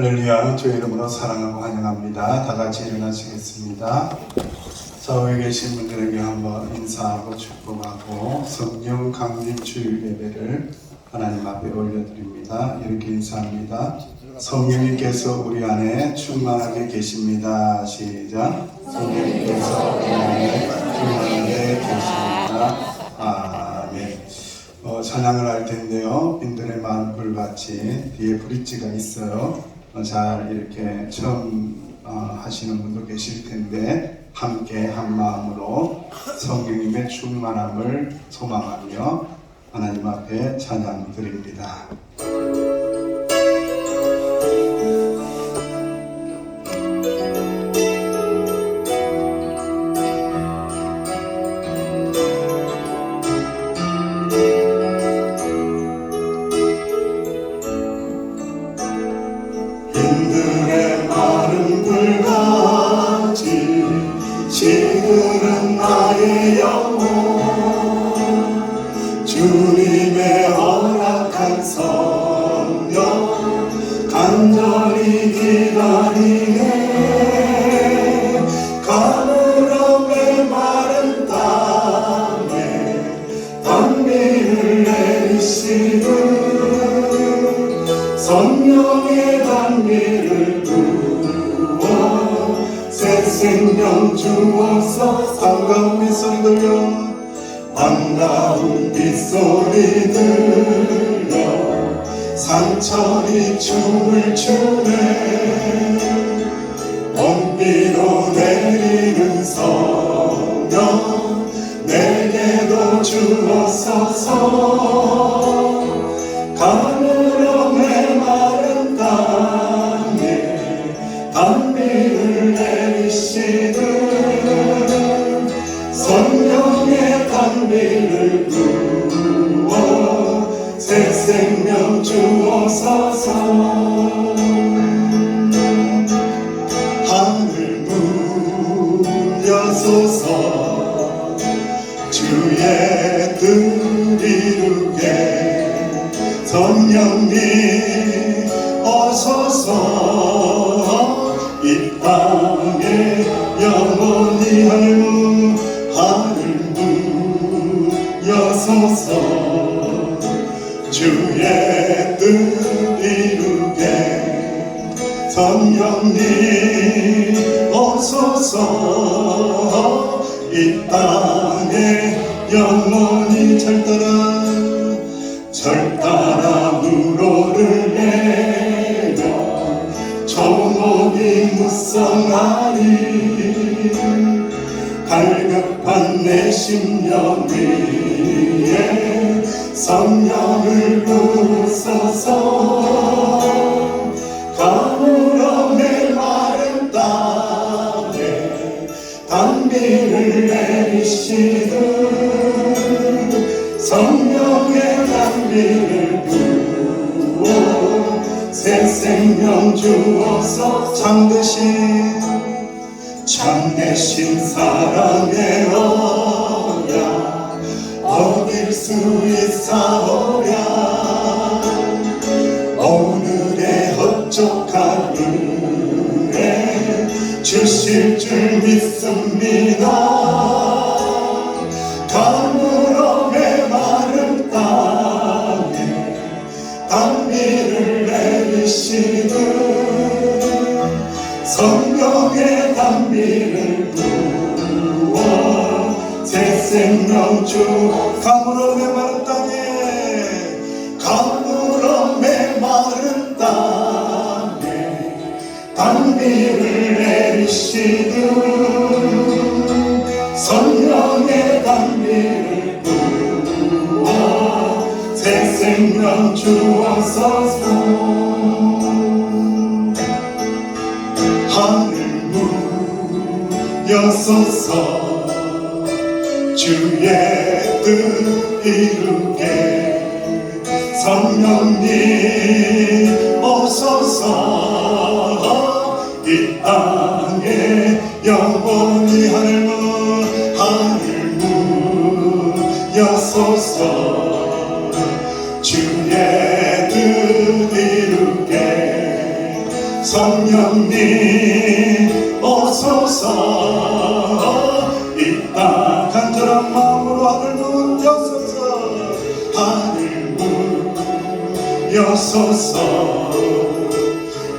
할렐루야, 주의 이름으로 사랑하고 환영합니다. 다 같이 일어나시겠습니다. 좌우에 계신 분들에게 한번 인사하고 축복하고 성령 강림 주일 예배를 하나님 앞에 올려드립니다. 이렇게 인사합니다. 성령님께서 우리 안에 충만하게 계십니다. 시작. 성령님께서 우리 안에 충만하게 계십니다. 아멘. 찬양을 할 텐데요. 빈들의 마음 불같이 뒤에 브릿지가 있어요. 잘 이렇게 처음 하시는 분도 계실 텐데 함께 한 마음으로 성령님의 충만함을 소망하며 하나님 앞에 찬양 드립니다. 빈들의 마른 불같이 시들은 나의 영혼 주님의 허락한 성령 간절히 기다리네 가물음의 마른 땅에 단비를 내리시는 성령의 단비를 부어 새 생명 주어서 반가운 빗소리 들려 반가운 빗소리 들려 산천이 춤을 추네 봄비로 내리는 성령 내게도 주옵소서 가물음의 마른 땅에 단비를 내리시는 성령의 단비를 부어 새 생명 주옵소서 하늘 문 여소서 주의 뜻 이루게 성령님 오소서 이 땅에 영원히 하늘 문 여소서 주의 뜻 이루게 성령님 오소서 이 땅에 영원히 절따라 우로를 내며 조목이 무성하니 갈급한 내 심령 위에 성령을 부으소서 가물음의 마른 땅에 단비를 내리시는 성령의 단비를 부어 새 생명 주어서 참되신 사랑의 언약 얻을 수 있사오랴 오늘의 헛족한 은혜 주실 줄 믿습니다 가물음의 마른 땅에 단비를 내리시는 성령의 단비를 부어 새 생명 주 가물음의 마른 땅에 단비를 내리시는 성령의 단비를 부어 새 생명 주옵소서 하늘 문 여소서 주의 뜻 이루게 성령님 오소서 이 땅에 영원히 하늘 문 여소서 주의 뜻 이루게 여소서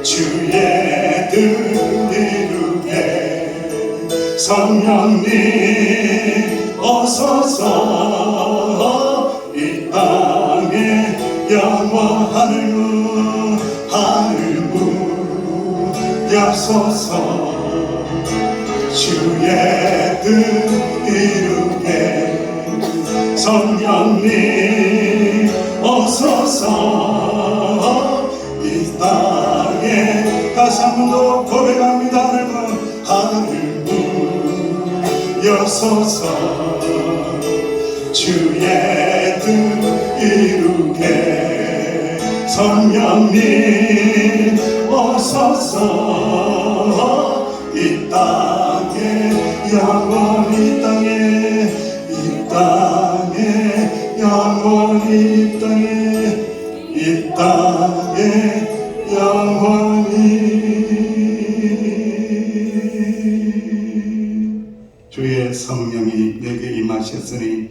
주의 뜻 이루게 성령님 오소서 이 땅에 영원한 하늘 여소서 주의 뜻 이루게 성령님 오소서 이 땅에 다시 한 번 더 고백합니다. 하늘 여소서 주의 뜻 이루게 성령님 오소서 이 땅에 영원히 이 땅에 영원히 이 땅에 영원히 주의 성령이 내게 임하셨으니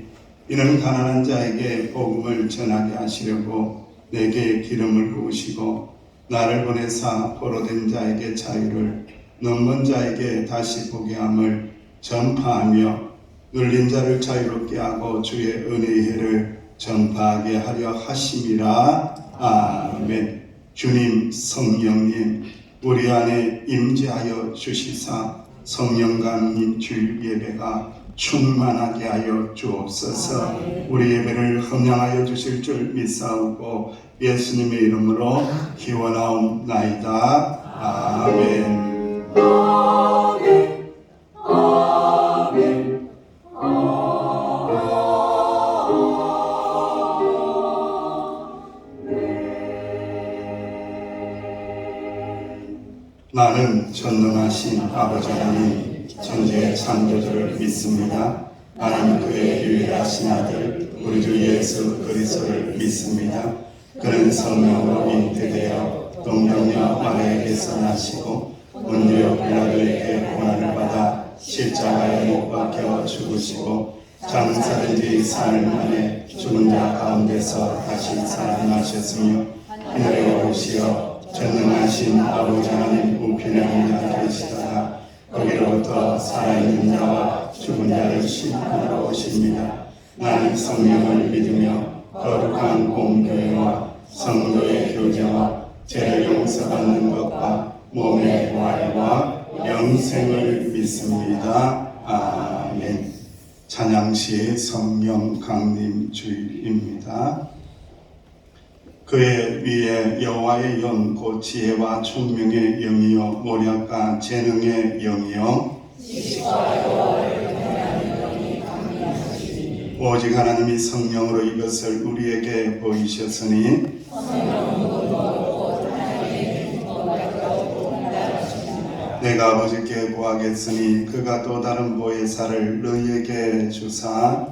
이는 가난한 자에게 복음을 전하게 하시려고 내게 기름을 부으시고 나를 보내사 포로된 자에게 자유를 눈먼 자에게 다시 보게 함을 전파하며 눌린 자를 자유롭게 하고 주의 은혜의 해를 전파하게 하려 하심이라. 아멘. 주님 성령님 우리 안에 임재하여 주시사 성령감님 주일 예배가 충만하게 하여 주옵소서. 우리 예배를 헌양하여 주실 줄 믿사오고 예수님의 이름으로 기원하옵나이다. 아멘. 나는 전능하신 아버지 하나님 천지의 창조주를 믿습니다. 나는 그의 유일하신 아들 우리 주 예수 그리스도를 믿습니다. 그는 성령으로 잉태되어 동정녀 마리아에게서 나시고 본디오 빌라도에게 고난을 받아 십자가에 못 박혀 죽으시고 장사된 지 사흘 만에 죽은 자 가운데서 다시 살아나셨으며 하늘에 오르시어 전능하신 아버지 하나님 우편에 앉아 계시다가 거기로부터 살아있는 자와 죽은 자를 심판하러 오십니다. 나는 성령을 믿으며 거룩한 공교회와 성도의 교제와 죄를 용서받는 것과 몸의 부활과 영생을 믿습니다. 아멘. 찬양시 성령 강림 주일입니다. 그의 위에 여호와의 영 곧 지혜와 총명의 영이요 모략과 재능의 영이요 오직 하나님이 성령으로 이것을 우리에게 보이셨으니 내가 아버지께 구하겠으니 그가 또 다른 보혜사를 너희에게 주사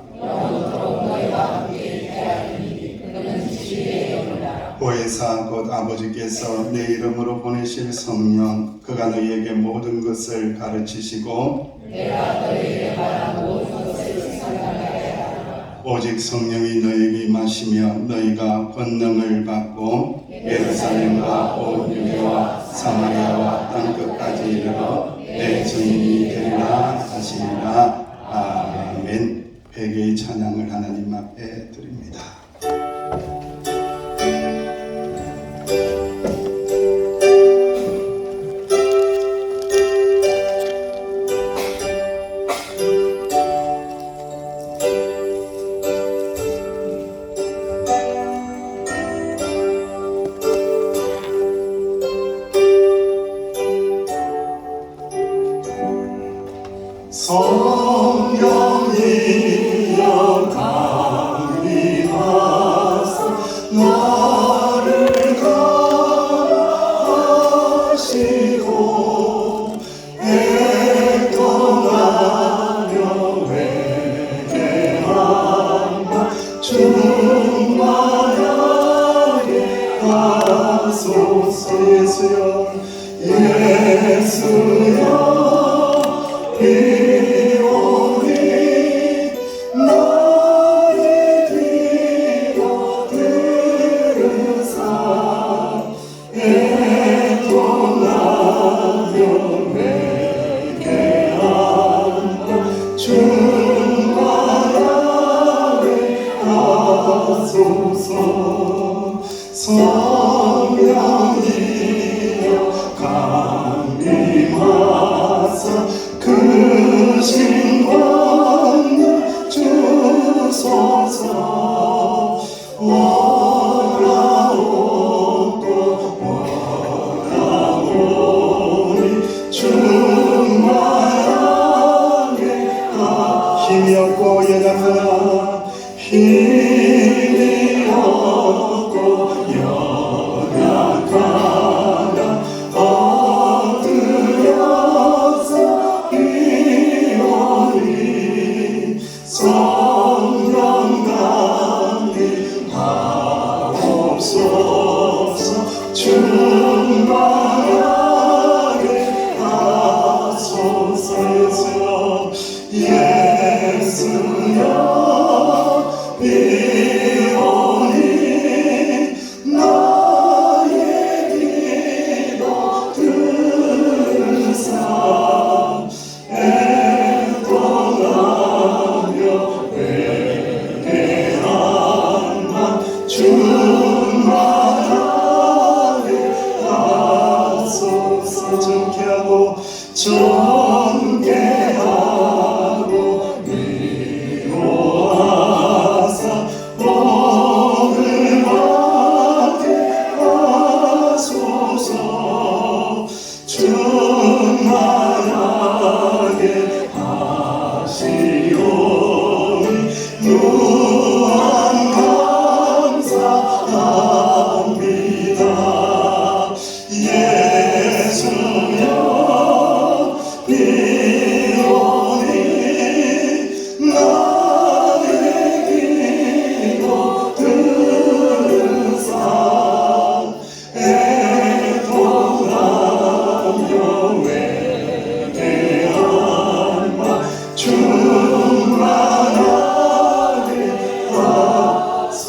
보혜사 곧 아버지께서 내 이름으로 보내실 성령 그가 너희에게 모든 것을 가르치시고 내가 너희에게 말한 모든 것을 상상하게 하라. 오직 성령이 너희에게 임하시며 너희가 권능을 받고 예루살렘과 온 유대와 사마리아와 땅끝까지 이르러 내 증인이 되리라 하시니라. 아멘. 백의 찬양을 하나님 앞에 드립니다. 성령이여 강림하사 나를 가하시고 애통하며 회개하며 충만하게 하소서. 예수여 예수여 비오니 하소서. 성령이여 강림하사 그 신광을 주소서. 오라오니 충만하게 힘이 없고 연약하나 힘이 없고 연약하나 엎드려서 비오니 성령 강림하옵소서. 충만하게 하소서. 예수여 비오니 나의 기도 들으사 애통하며 회개한만 충만하게 하소서. 정케하고 정케하고 위로하사 복을 받게 하소서. 충만하게 하시오니 무한 감사합니다. 예수여 비오니 나의 기도 들으사 애통하며 회개한마 충만하게 하소서.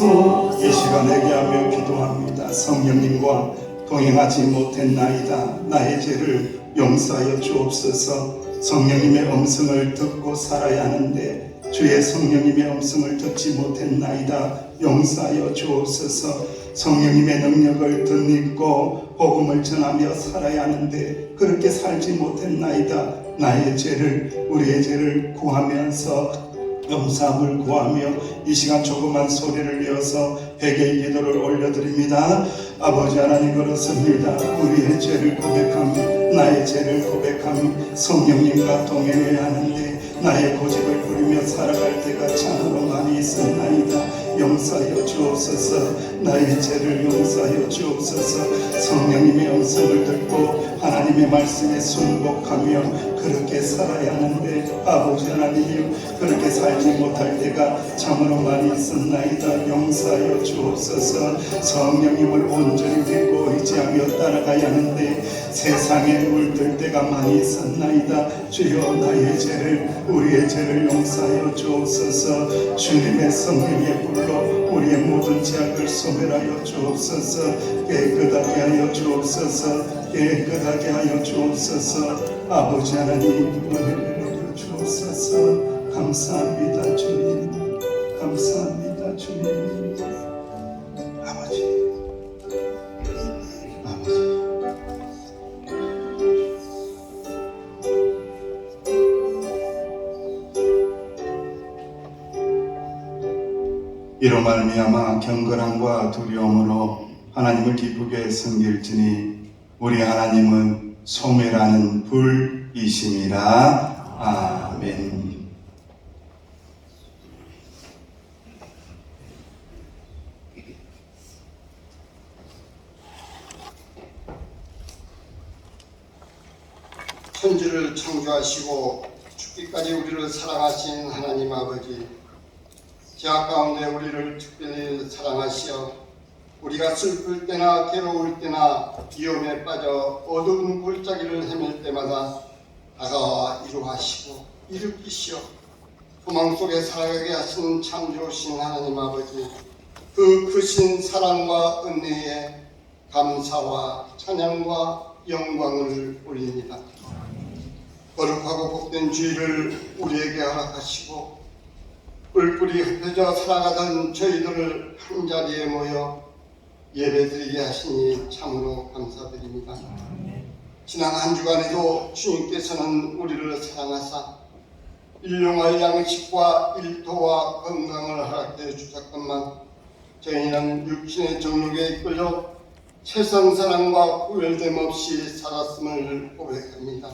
이 시간 회개하며 기도합니다. 성령님과 동행하지 못했나이다. 나의 죄를 용서하여 주옵소서. 성령님의 음성을 듣고 살아야 하는데 주의 성령님의 음성을 듣지 못했나이다. 용서하여 주옵소서. 성령님의 능력을 덧입고 복음을 전하며 살아야 하는데 그렇게 살지 못했나이다. 나의 죄를, 우리의 죄를 구하면서 용서함을 구하며 이 시간 조그만 소리를 내어서 회개의 기도를 올려드립니다. 아버지 하나님, 그렇습니다. 우리의 죄를 고백하며 나의 죄를 고백하며 성령님과 동행해야 하는데 나의 고집을 부리며 살아갈 때가 참으로 많이 있었나이다. 용서하여 주옵소서. 나의 죄를 용서하여 주옵소서. 성령님의 음성을 듣고 하나님의 말씀에 순복하며 그렇게 살아야 하는데 아버지 하나님이여, 그렇게 살지 못할 때가 참으로 많이 있었나이다. 용서하여 주옵소서. 성령님을 온전히 믿고 의지하며 따라가야 하는데 세상에 물들 때가 많이 있었나이다. 주여, 나의 죄를, 우리의 죄를 용서하여 주옵소서. 주님의 성령의 불로 우리의 모든 죄악을 소멸하여 주옵소서. 깨끗하게 하여 주옵소서. 깨끗하게 하여 주옵소서. 아버지 하나님, 은혜를 내려 주옵소서. 감사합니다 주님. 감사합니다 주님. 아버지, 아버지, 이로 말미암아 경건함과 두려움으로 하나님을 기쁘게 섬길지니 우리 하나님은 소멸하는 불이심이라. 아멘. 천지를 창조하시고 죽기까지 우리를 사랑하신 하나님 아버지, 죄악 가운데 우리를 특별히 사랑하시어 우리가 슬플 때나 괴로울 때나 위험에 빠져 어두운 골짜기를 헤맬 때마다 다가와 위로하시고 일으키시어 소망 속에 살아가게 하시는 참 좋으신 하나님 아버지, 그 크신 사랑과 은혜에 감사와 찬양과 영광을 올립니다. 거룩하고 복된 주의를 우리에게 허락하시고 뿔뿔이 흩어져 살아가던 저희들을 한자리에 모여 예배드리게 하시니 참으로 감사드립니다. 지난 한 주간에도 주님께서는 우리를 사랑하사 일용할 양식과 일토와 건강을 허락해 주셨건만 저희는 육신의 정욕에 이끌려 세상 사랑과 구별됨 없이 살았음을 고백합니다.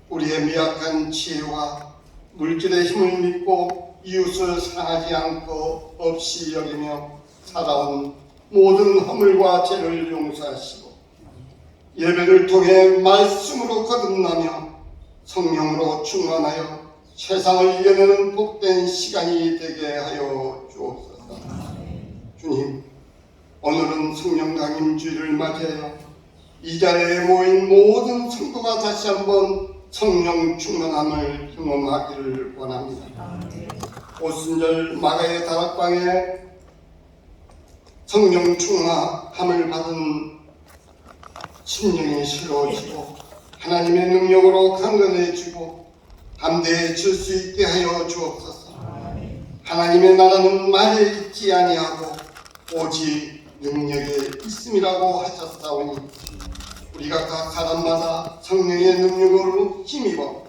우리의 미약한 지혜와 물질의 힘을 믿고 이웃을 사랑하지 않고 없이 여기며 살아온 모든 허물과 죄를 용서하시고 예배를 통해 말씀으로 거듭나며 성령으로 충만하여 세상을 이겨내는 복된 시간이 되게 하여 주옵소서. 주님, 오늘은 성령 강림주일을 맞이하여 이 자리에 모인 모든 성도가 다시 한번 성령 충만함을 경험하기를 원합니다. 오순절 마가의 다락방에 성령 충만함을 받은 심령이 새로워지고 하나님의 능력으로 강건해지고 담대해질 수 있게 하여 주옵소서. 하나님의 나라는 말에 있지 아니하고 오직 능력에 있음이라고 하셨사오니 우리가 각 사람마다 성령의 능력으로 힘입어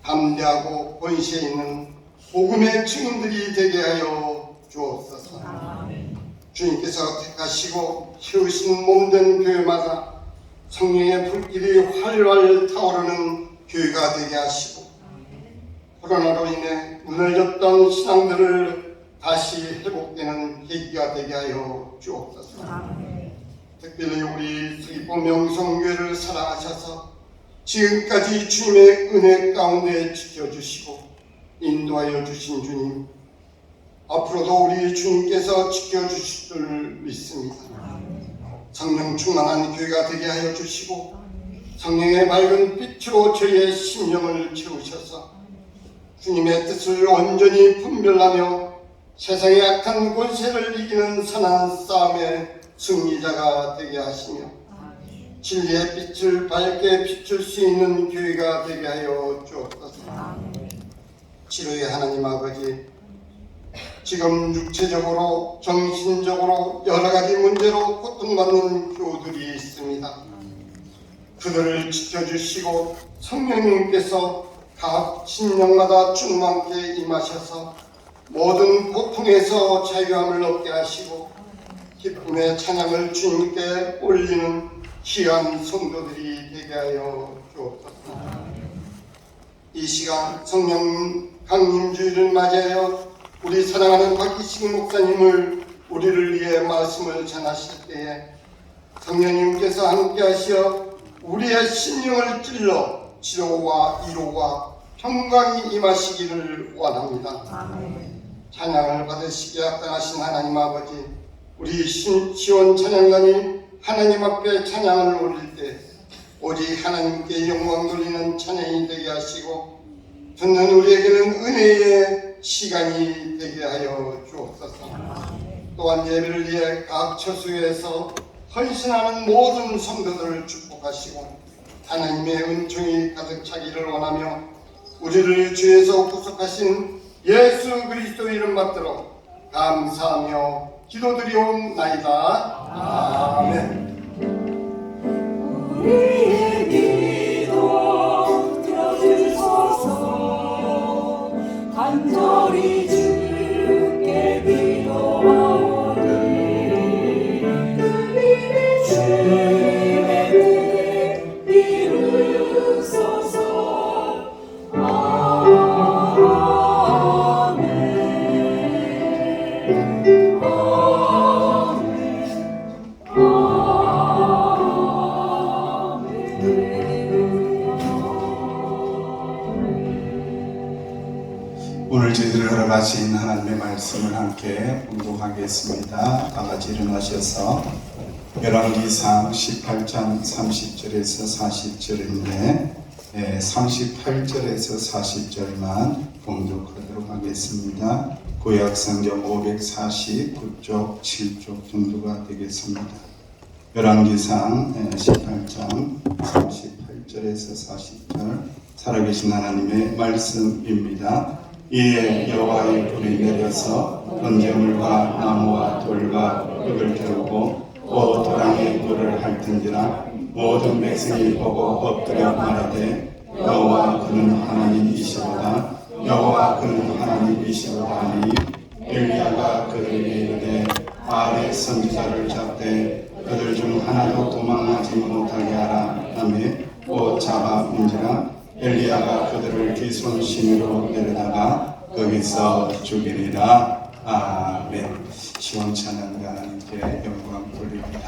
담대하고 권세 있는 복음의 증인들이 되게 하여 주옵소서. 주님께서 택하시고 세우신 몸된 교회마다 성령의 불길이 활활 타오르는 교회가 되게 하시고 코로나로 인해 무너졌던 신앙들을 다시 회복되는 계기가 되게 하여 주옵소서. 특별히 우리 서귀포 명성교회를 사랑하셔서 지금까지 주님의 은혜 가운데 지켜주시고 인도하여 주신 주님, 앞으로도 우리 주님께서 지켜주실 줄 믿습니다. 성령 충만한 교회가 되게 하여 주시고 성령의 맑은 빛으로 저희의 심령을 채우셔서 주님의 뜻을 온전히 분별하며 세상의 악한 권세를 이기는 선한 싸움의 승리자가 되게 하시며 진리의 빛을 밝게 비출 수 있는 교회가 되게 하여 주옵소서. 치료의 하나님 아버지, 지금 육체적으로 정신적으로 여러 가지 문제로 고통받는 교우들이 있습니다. 그들을 지켜주시고 성령님께서 각 신령마다 충만케 임하셔서 모든 고통에서 자유함을 얻게 하시고 기쁨의 찬양을 주님께 올리는 귀한 성도들이 되게 하여 주옵소서. 이 시간 성령 강림주일을 맞이하여 우리 사랑하는 박기식 목사님을 우리를 위해 말씀을 전하실 때에 성령님께서 함께 하시어 우리의 심령을 찔러 치료와 위로와 평강이 임하시기를 원합니다. 찬양을 받으시기에 합당하신 하나님 아버지, 우리 시온 찬양단이 하나님 앞에 찬양을 올릴 때 오직 하나님께 영광 돌리는 찬양이 되게 하시고 듣는 우리에게는 은혜의 시간이 되게 하여 주옵소서. 또한 예배를 위해 각 처소에서 헌신하는 모든 성도들을 축복하시고 하나님의 은총이 가득 차기를 원하며 우리를 주에서 구속하신 예수 그리스도 이름 받들어 감사하며 기도드리옵나이다. 아멘. 우리의 기도 들어주소서. 간절히 주께 기도하오니 주님의 주님의 뜻 이루소서. 오늘 저희들을 허락하신 하나님의 말씀을 함께 봉독하겠습니다. 다 같이 일어나셔서 열왕기상 18장 30절에서 40절인데 38절에서 40절만 봉독하도록 하겠습니다. 구약성경 549쪽 7쪽 정도가 되겠습니다. 열왕기상 18장 38절에서 40절 살아계신 하나님의 말씀입니다. 이에 여호와의 불이 내려서 번제물과 나무와 돌과 흙을 태우고 또 도랑의 불을 핥은지라 모든 백성이 보고 엎드려 말하되 여호와 그는 하나님이시로다 여호와 그는 하나님이시로다 하니 엘리야가 그들에게 이르되 바알의 선지자를 잡되 그들 중 하나도 도망하지 못하게 하라 하며 곧 잡아온지라 엘리야가 그들을 기손 시내로 내려다가 거기서 죽이니라. 아멘. 시원찮은 하나님께 영광 돌립니다.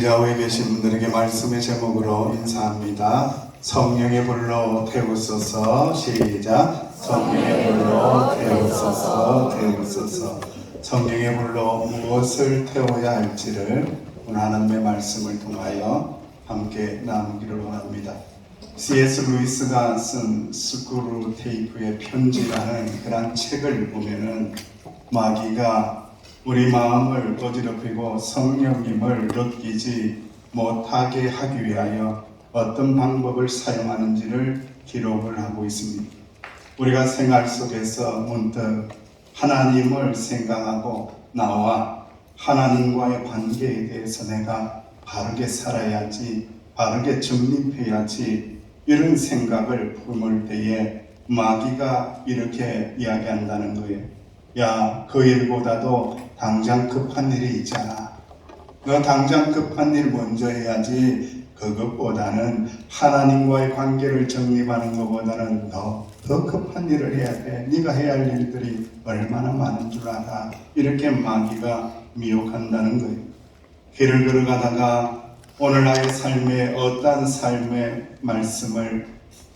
좌우에 계신 분들에게 말씀의 제목으로 인사합니다. 성령의 불로 태우소서. 시작. 성령의 불로 태우소서. 태우소서. 성령의 불로 무엇을 태워야 할지를 오늘 하나님의 말씀을 통하여 함께 나누기를 원합니다. C.S. 루이스가 쓴 스크루 테이프의 편지라는 그런 책을 보면은 마귀가 우리 마음을 어지럽히고 성령님을 느끼지 못하게 하기 위하여 어떤 방법을 사용하는지를 기록을 하고 있습니다. 우리가 생활 속에서 문득 하나님을 생각하고 나와 하나님과의 관계에 대해서 내가 바르게 살아야지, 바르게 정립해야지 이런 생각을 품을 때에 마귀가 이렇게 이야기한다는 거예요. 야, 그 일보다도 당장 급한 일이 있잖아. 너 당장 급한 일 먼저 해야지. 그것보다는 하나님과의 관계를 정립하는 것보다는 너 더 급한 일을 해야 돼. 네가 해야 할 일들이 얼마나 많은 줄 알아. 이렇게 마귀가 미혹한다는 거예요. 길을 걸어가다가 오늘 나의 삶에 어떤 삶의 말씀을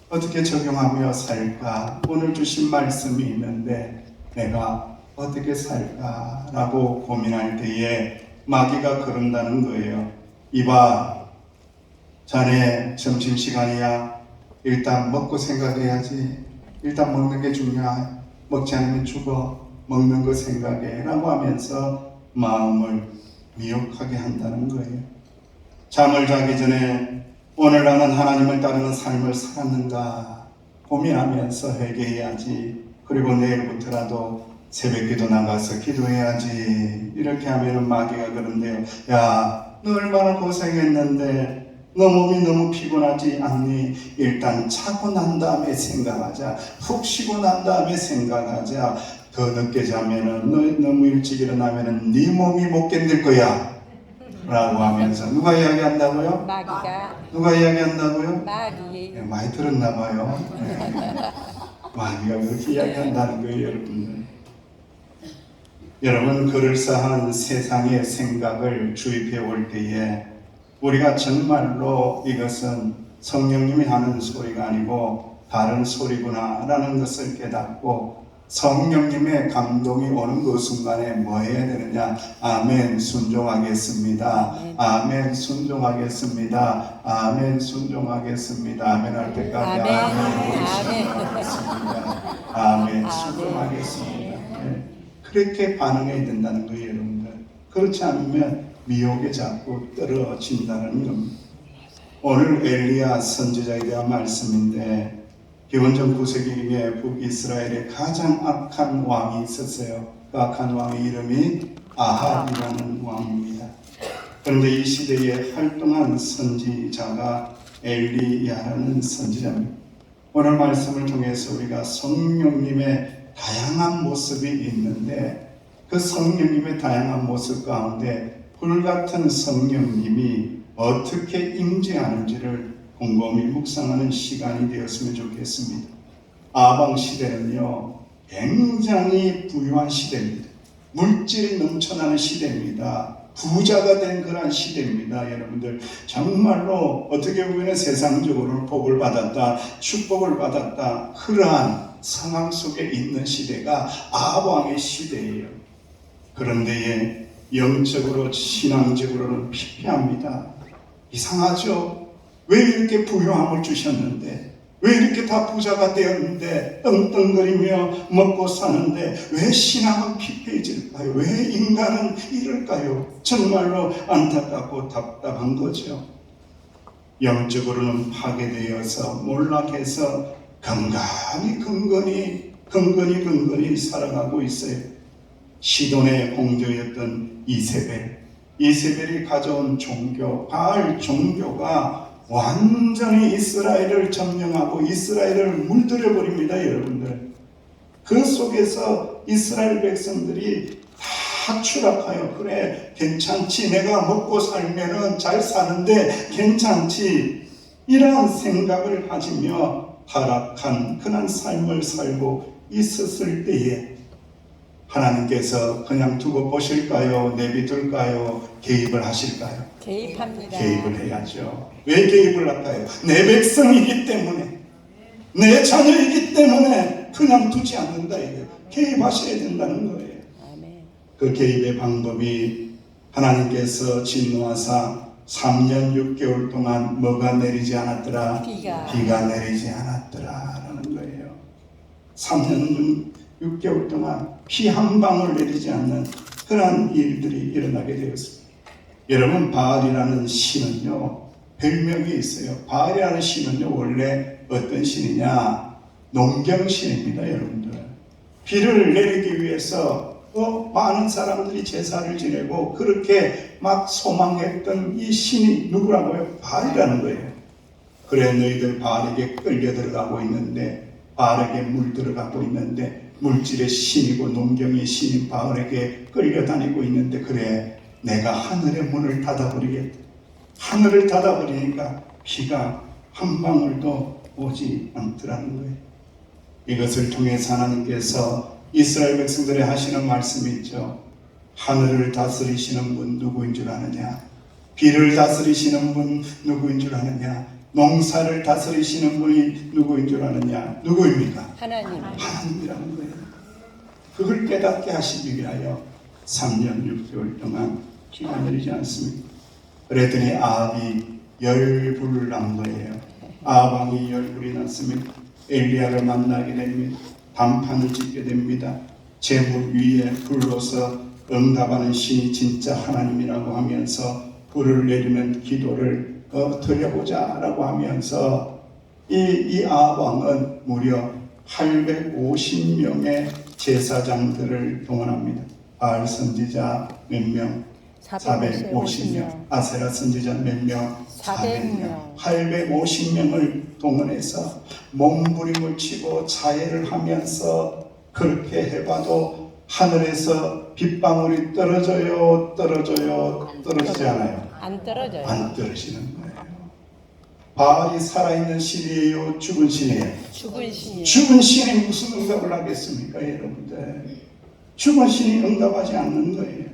어떻게 적용하며 살까? 오늘 주신 말씀이 있는데 내가 어떻게 살까라고 고민할 때에 마귀가 그런다는 거예요. 이봐, 자네 점심시간이야. 일단 먹고 생각해야지. 일단 먹는 게 중요해. 먹지 않으면 죽어. 먹는 거 생각해 라고 하면서 마음을 미혹하게 한다는 거예요. 잠을 자기 전에 오늘 나는 하나님을 따르는 삶을 살았는가 고민하면서 회개해야지. 그리고 내일부터라도 새벽기도 나가서 기도해야지. 이렇게 하면 마귀가 그런데요. 야, 너 얼마나 고생했는데 너 몸이 너무 피곤하지 않니? 일단 자고 난 다음에 생각하자. 푹 쉬고 난 다음에 생각하자. 더 늦게 자면은 너무 일찍 일어나면은 네 몸이 못 견딜 거야 라고 하면서 누가 이야기한다고요? 마귀가. 누가 이야기한다고요? 마귀. 많이 들었나 봐요. 마귀가 그렇게 이야기한다는 거예요, 여러분들. 여러분, 그럴싸한 세상의 생각을 주입해 올 때에 우리가 정말로 이것은 성령님이 하는 소리가 아니고 다른 소리구나 라는 것을 깨닫고 성령님의 감동이 오는 그 순간에 뭐 해야 되느냐? 아멘, 순종하겠습니다. 아멘, 순종하겠습니다. 아멘, 순종하겠습니다. 아멘 할 때까지 아멘, 순종하겠습니다. 아멘, 순종하겠습니다. 네. 그렇게 반응해야 된다는 거예요, 여러분들. 그렇지 않으면 미혹에 자꾸 떨어진다는 겁니다. 오늘 엘리야 선지자에 대한 말씀인데 기원전 9세기에 북이스라엘에 가장 악한 왕이 있었어요. 그 악한 왕의 이름이 아합이라는 왕입니다. 그런데 이 시대에 활동한 선지자가 엘리야라는 선지자입니다. 오늘 말씀을 통해서 우리가 성령님의 다양한 모습이 있는데 그 성령님의 다양한 모습 가운데 불같은 성령님이 어떻게 임재하는지를 곰곰이 묵상하는 시간이 되었으면 좋겠습니다. 아방 시대는요, 굉장히 부유한 시대입니다. 물질이 넘쳐나는 시대입니다. 부자가 된 그런 시대입니다. 여러분들 정말로 어떻게 보면 세상적으로 복을 받았다, 축복을 받았다, 그러한 상황 속에 있는 시대가 아방의 시대예요. 그런데 영적으로 신앙적으로는 피폐합니다. 이상하죠? 왜 이렇게 부유함을 주셨는데, 왜 이렇게 다 부자가 되었는데 떵떵거리며 먹고 사는데 왜 신앙은 피폐해질까요? 왜 인간은 이럴까요? 정말로 안타깝고 답답한 거죠. 영적으로는 파괴되어서 몰락해서 근근히 살아가고 있어요. 시돈의 공주였던 이세벨이 가져온 종교, 바알 종교가 완전히 이스라엘을 점령하고 이스라엘을 물들여 버립니다, 여러분들. 그 속에서 이스라엘 백성들이 다 추락하여, 그래 괜찮지, 내가 먹고 살면은 잘 사는데 괜찮지, 이러한 생각을 가지며 타락한 그런 삶을 살고 있었을 때에 하나님께서 그냥 두고 보실까요? 내비둘까요? 개입을 하실까요? 개입합니다. 개입을 해야죠. 왜 개입을 할까요? 내 백성이기 때문에, 내 자녀이기 때문에 그냥 두지 않는다 이거예요. 개입하셔야 된다는 거예요. 아멘. 그 개입의 방법이 하나님께서 진노하사 3년 6개월 동안 뭐가 내리지 않았더라? 비가 내리지 않았더라라는 거예요. 3년 6개월 동안 피 한 방울 내리지 않는 그런 일들이 일어나게 되었습니다. 여러분, 바알이라는 신은요, 별명이 있어요. 바알이라는 신은요, 원래 어떤 신이냐? 농경신입니다, 여러분들. 비를 내리기 위해서 많은 사람들이 제사를 지내고 그렇게 막 소망했던 이 신이 누구라고요? 바알이라는 거예요. 그래, 너희들 바알에게 끌려 들어가고 있는데, 바알에게 물 들어가고 있는데, 물질의 신이고 농경의 신인 바알에게 끌려다니고 있는데, 그래, 내가 하늘의 문을 닫아버리겠다. 하늘을 닫아버리니까 비가 한 방울도 오지 않더라는 거예요. 이것을 통해서 하나님께서 이스라엘 백성들의 하시는 말씀이 있죠. 하늘을 다스리시는 분 누구인 줄 아느냐? 비를 다스리시는 분 누구인 줄 아느냐? 농사를 다스리시는 분이 누구인 줄 아느냐? 누구입니까? 하나님. 하나님이라는 거예요. 그걸 깨닫게 하시기 위하여 3년 6개월 동안 비가 내리지 않습니다. 그랬더니 아합이 열불을 난 거예요. 아합 왕이 열불이 났습니다. 엘리야를 만나게 됩니다. 단판을 짓게 됩니다. 제물 위에 불로서 응답하는 신이 진짜 하나님이라고 하면서 불을 내리는 기도를 드려보자 라고 하면서 이 아합 왕은 무려 850명의 제사장들을 동원합니다. 바알 선지자 몇 명? 450명. 아세라 선지자 몇 명? 400명. 850명을 동원해서 몸부림을 치고 자해를 하면서 그렇게 해봐도 하늘에서 빗방울이 떨어지지 않아요. 안 떨어져요. 안 떨어지는 거예요. 바알이 살아있는 신이에요? 죽은 신이에요? 죽은 신이에요. 죽은 신이 무슨 응답을 하겠습니까, 여러분들? 죽은 신이 응답하지 않는 거예요.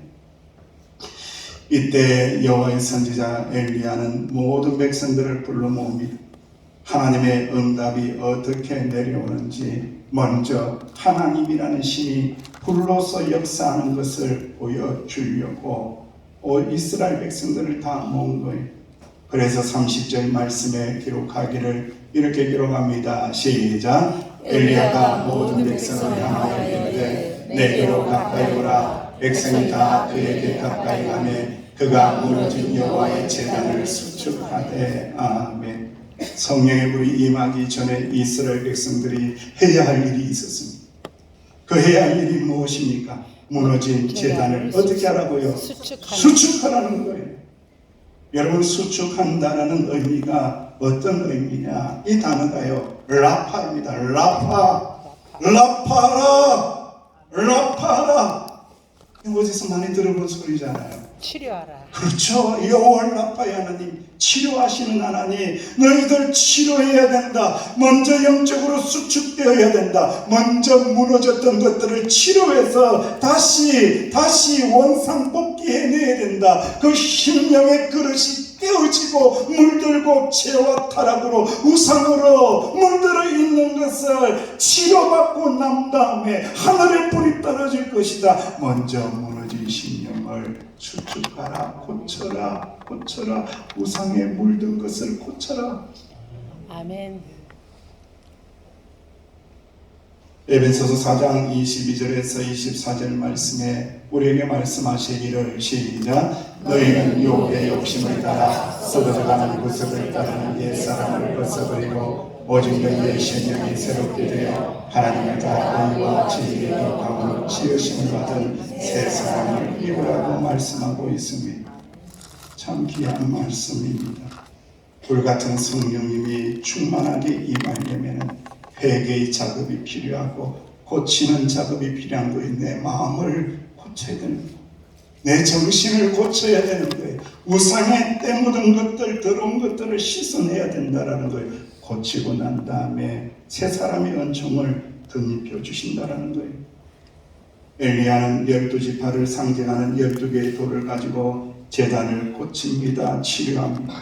이때 여호와의 선지자 엘리야는 모든 백성들을 불러 모읍니다. 하나님의 응답이 어떻게 내려오는지 먼저 하나님이라는 신이 불로서 역사하는 것을 보여주려고 이스라엘 백성들을 다 모은 거예요. 그래서 30절 말씀에 기록하기를 이렇게 기록합니다. 시작. 엘리야가 모든 백성을 향하여 이르되 내게로 가까이 오라. 백성이 다 그에게 가까이 가매 그가 무너진 여호와의 제단을 수축하되. 아멘. 성령의 불이 임하기 전에 이스라엘 백성들이 해야 할 일이 있었습니다. 그 해야 할 일이 무엇입니까? 무너진 제단을 어떻게 하라고요? 수축하라는 거예요. 여러분, 수축한다라는 의미가 어떤 의미냐? 이 단어가요, 라파입니다. 라파라. 어디서 많이 들어본 소리잖아요. 치료하라. 그렇죠. 여호와 라파의 하나님, 치료하시는 하나님. 너희들 치료해야 된다. 먼저 영적으로 수축되어야 된다. 먼저 무너졌던 것들을 치료해서 다시 원상복귀해내야 된다. 그 심령의 그릇이 깨어지고 물들고 죄와 타락으로 우상으로 물들어 있는 것을 치료받고 난 다음에 하늘의 불이 떨어질 것이다. 먼저 무너진 심령을 수축하라. 고쳐라. 우상에 물든 것을 고쳐라. 아멘. 에베소서 4장 22절에서 24절 말씀에 우리에게 말씀하시기를 시작. 너희는 유혹의 욕심을 따라 쏟아져가는 구습을 따르는 옛사람을 벗어버리고 오직 너희의 신령이 새롭게 되어 하나님의 의와 진리의 덕함으로 지으심을 받은 새 사람을 입으라고 말씀하고 있습니다. 참 귀한 말씀입니다. 불같은 성령님이 충만하게 임하려면 회개의 작업이 필요하고 고치는 작업이 필요한 거예요. 내 마음을 고쳐야 되는 거예요. 내 정신을 고쳐야 되는 거예요. 우상에 때묻은 것들, 더러운 것들을 씻어내야 된다는 거예요. 고치고 난 다음에 새 사람의 은총을 덧입혀 주신다는 거예요. 엘리야는 12지파를 상징하는 12개의 돌을 가지고 제단을 고칩니다. 치료합니다.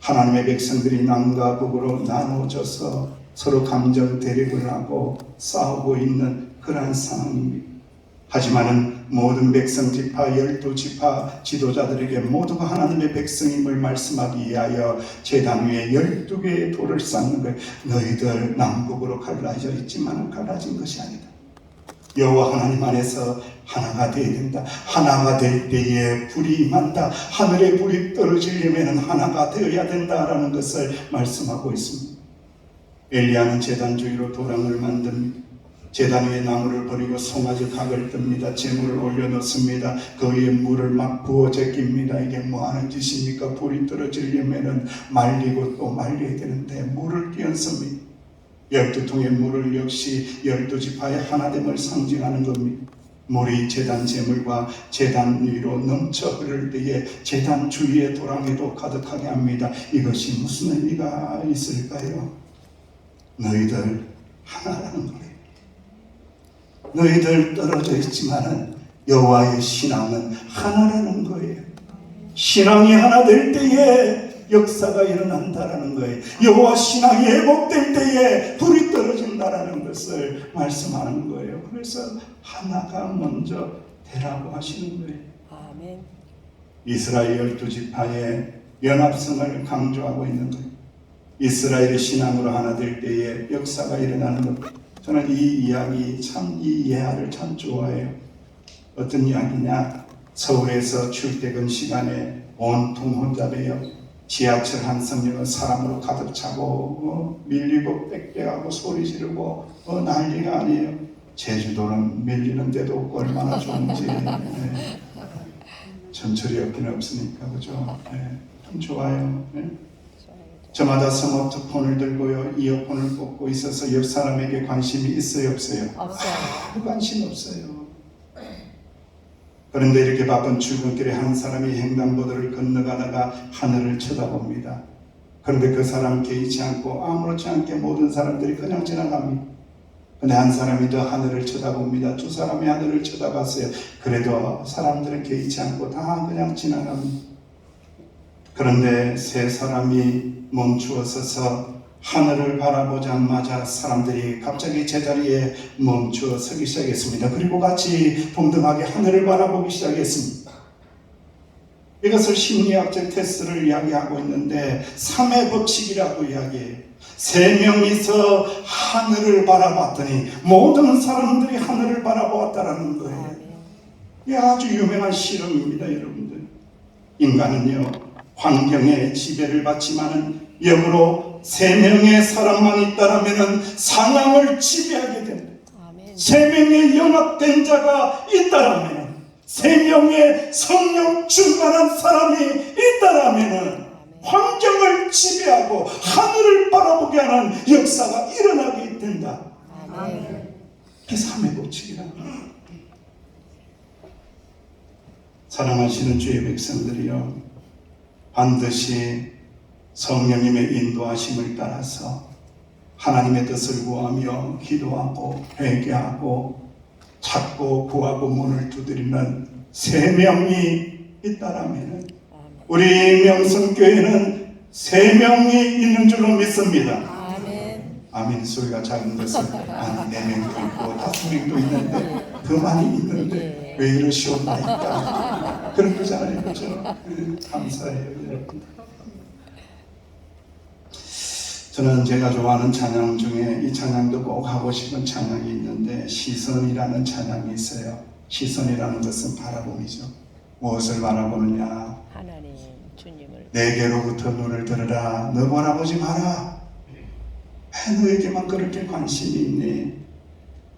하나님의 백성들이 남과 북으로 나누어져서 서로 감정 대립을 하고 싸우고 있는 그러한 상황입니다. 하지만은 모든 백성 지파 12지파 지도자들에게 모두가 하나님의 백성임을 말씀하기 위하여 제단 위에 12개의 돌을 쌓는 거예요. 너희들 남북으로 갈라져 있지만 갈라진 것이 아니다. 여호와 하나님 안에서 하나가 되어야 된다. 하나가 될 때에 불이 임한다. 하늘에 불이 떨어지려면 하나가 되어야 된다라는 것을 말씀하고 있습니다. 엘리야는 제단 주위로 도랑을 만듭니다. 제단 위에 나무를 버리고 송아지 각을 뜹니다. 재물을 올려놓습니다. 그 위에 물을 막 부어 제낍니다. 이게 뭐 하는 짓입니까? 불이 떨어지려면 말리고 또 말려야 되는데 물을 끼얹습니다. 12통의 물을 역시 12지파의 하나됨을 상징하는 겁니다. 물이 제단 제물과 제단 위로 넘쳐 흐를 때에 제단 주위의 도랑에도 가득하게 합니다. 이것이 무슨 의미가 있을까요? 너희들 하나라는 거예요. 너희들 떨어져 있지만은 여호와의 신앙은 하나라는 거예요. 신앙이 하나 될 때에 역사가 일어난다라는 거예요. 여호와 신앙이 회복될 때에 불이 떨어진다라는 것을 말씀하는 거예요. 그래서 하나가 먼저 되라고 하시는 거예요. 아멘. 이스라엘 12지파의 연합성을 강조하고 있는 거예요. 이스라엘의 신앙으로 하나 될 때에 역사가 일어나는 겁니다. 저는 이 이야기 이 예화를 참 좋아해요. 어떤 이야기냐? 서울에서 출퇴근 시간에 온통 혼잡해요. 지하철 한 석역은 사람으로 가득 차고 밀리고 빽빽하고 소리 지르고 난리가 아니에요. 제주도는 밀리는 데도 없고 얼마나 좋은지. 네. 전철이 없기는 없으니까 그죠? 네. 참 좋아요. 네. 저마다 스마트폰을 들고요, 이어폰을 꽂고 있어서 옆 사람에게 관심이 있어요, 없어요? 없어요. 관심 없어요. 그런데 이렇게 바쁜 출근길에 한 사람이 횡단보도를 건너가다가 하늘을 쳐다봅니다. 그런데 그 사람 개의치 않고 아무렇지 않게 모든 사람들이 그냥 지나갑니다. 근데 한 사람이 더 하늘을 쳐다봅니다. 두 사람이 하늘을 쳐다봤어요. 그래도 사람들은 개의치 않고 다 그냥 지나갑니다. 그런데 세 사람이 멈추어 서서 하늘을 바라보자마자 사람들이 갑자기 제자리에 멈추어 서기 시작했습니다. 그리고 같이 동등하게 하늘을 바라보기 시작했습니다. 이것을 심리학적 테스트를 이야기하고 있는데 3의 법칙이라고 이야기해요. 세 명이서 하늘을 바라봤더니 모든 사람들이 하늘을 바라보았다라는 거예요. 이게 아주 유명한 실험입니다, 여러분들. 인간은요, 환경에 지배를 받지만은 역으로 세 명의 사람만 있다라면은 상황을 지배하게 됩니다. 아멘. 세 명의 연합된 자가 있다라면, 세 명의 성령 충만한 사람이 있다라면은 환경을 지배하고 하늘을 바라보게 하는 역사가 일어나게 된다. 아멘. 그게 3의 법칙이라는 거예요. 사랑하시는 주의 백성들이여, 반드시 성령님의 인도하심을 따라서 하나님의 뜻을 구하며 기도하고 회개하고 찾고 구하고 문을 두드리는 세 명이 있다라면 우리 명성교회는 세 명이 있는 줄로 믿습니다. 아멘. 아멘 소리가 작은 것은 아니 4명도 있고 5명도 있는데 더 많이 있는데 왜 이러시옵나이까 그런 거잖아요. 그렇죠? 감사해요 여러분. 저는 제가 좋아하는 찬양 중에 이 찬양도 꼭 하고 싶은 찬양이 있는데 시선이라는 찬양이 있어요. 시선이라는 것은 바라봄이죠. 무엇을 바라보느냐? 하나님 주님을. 내게로부터 눈을 들으라. 너 바라보지 마라. 왜 너에게만 그렇게 관심이 있니?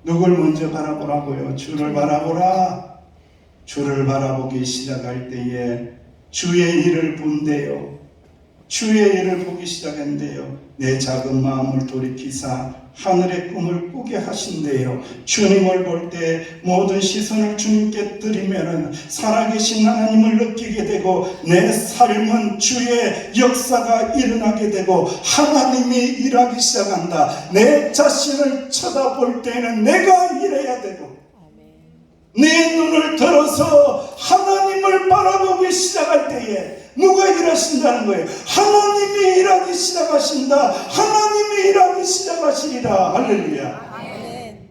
누굴 먼저 바라보라고요? 주를 바라보라. 주를 바라보기 시작할 때에 주의 일을 본대요. 주의 일을 보기 시작한대요. 내 작은 마음을 돌이키사 하늘의 꿈을 꾸게 하신대요. 주님을 볼 때 모든 시선을 주님께 드리면은 살아계신 하나님을 느끼게 되고 내 삶은 주의 역사가 일어나게 되고 하나님이 일하기 시작한다. 내 자신을 쳐다볼 때는 내가 일해야 되고 내 눈을 들어서 하나님을 바라보기 시작할 때에 누가 일하신다는 거예요? 하나님이 일하기 시작하신다. 하나님이 일하기 시작하시리라. 할렐루야. 아멘.